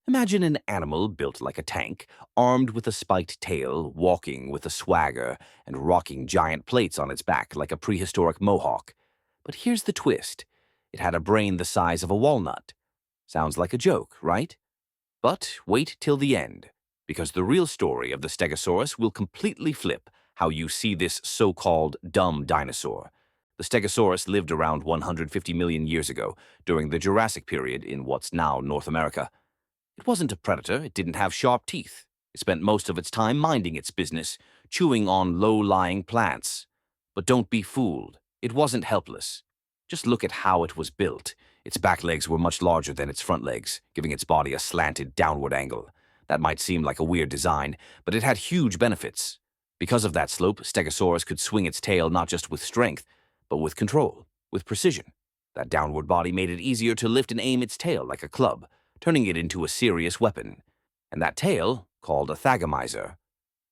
Imagine an animal built like a tank, armed with a spiked tail, walking with a swagger, and rocking giant plates on its back like a prehistoric mohawk. But here's the twist. It had a brain the size of a walnut. Sounds like a joke, right? But wait till the end, because the real story of the Stegosaurus will completely flip how you see this so-called dumb dinosaur. The Stegosaurus lived around 150 million years ago, during the Jurassic period in what's now North America. It wasn't a predator, it didn't have sharp teeth. It spent most of its time minding its business, chewing on low-lying plants. But don't be fooled, it wasn't helpless. Just look at how it was built. Its back legs were much larger than its front legs, giving its body a slanted downward angle. That might seem like a weird design, but it had huge benefits. Because of that slope, Stegosaurus could swing its tail not just with strength, but with control, with precision. That downward body made it easier to lift and aim its tail like a club, turning it into a serious weapon. And that tail, called a thagomizer,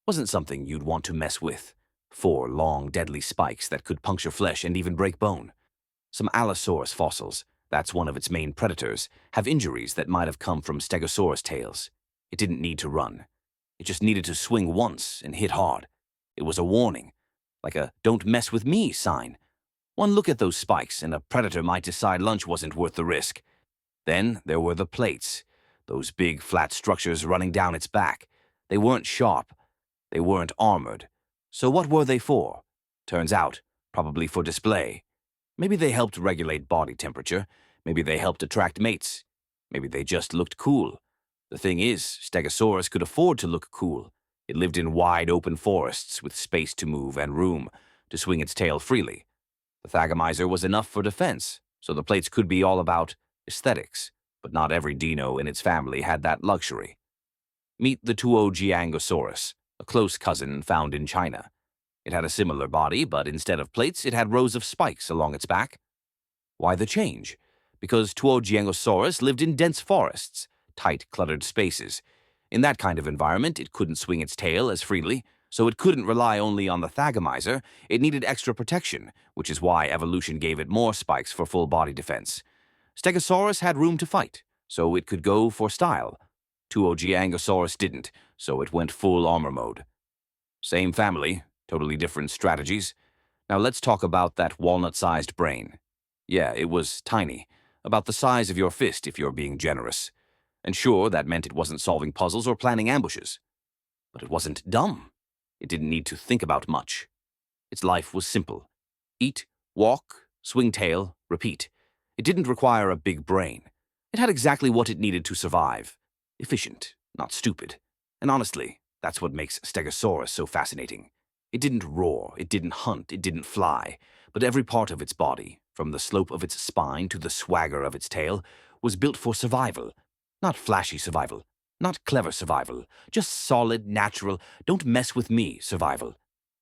wasn't something you'd want to mess with. 4 long, deadly spikes that could puncture flesh and even break bone. Some Allosaurus fossils, that's one of its main predators, have injuries that might have come from Stegosaurus tails. It didn't need to run. It just needed to swing once and hit hard. It was a warning, like a "don't mess with me" sign. One look at those spikes and a predator might decide lunch wasn't worth the risk. Then there were the plates, those big flat structures running down its back. They weren't sharp. They weren't armored. So what were they for? Turns out, probably for display. Maybe they helped regulate body temperature. Maybe they helped attract mates. Maybe they just looked cool. The thing is, Stegosaurus could afford to look cool. It lived in wide open forests with space to move and room to swing its tail freely. The thagomizer was enough for defense, so the plates could be all about aesthetics, but not every dino in its family had that luxury. Meet the Tuojiangosaurus, a close cousin found in China. It had a similar body, but instead of plates, it had rows of spikes along its back. Why the change? Because Tuojiangosaurus lived in dense forests, tight, cluttered spaces. In that kind of environment, it couldn't swing its tail as freely, so it couldn't rely only on the thagomizer. It needed extra protection, which is why evolution gave it more spikes for full body defense. Stegosaurus had room to fight, so it could go for style. Tuojiangosaurus didn't, so it went full armor mode. Same family, totally different strategies. Now let's talk about that walnut-sized brain. Yeah, it was tiny, about the size of your fist if you're being generous. And sure, that meant it wasn't solving puzzles or planning ambushes. But it wasn't dumb. It didn't need to think about much. Its life was simple. Eat, walk, swing tail, repeat. It didn't require a big brain. It had exactly what it needed to survive. Efficient, not stupid. And honestly, that's what makes Stegosaurus so fascinating. It didn't roar, it didn't hunt, it didn't fly, but every part of its body, from the slope of its spine to the swagger of its tail, was built for survival. Not flashy survival, not clever survival, just solid, natural, don't mess with me survival.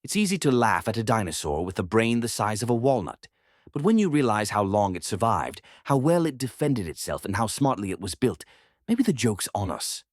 It's easy to laugh at a dinosaur with a brain the size of a walnut, but when you realize how long it survived, how well it defended itself, and how smartly it was built, maybe the joke's on us.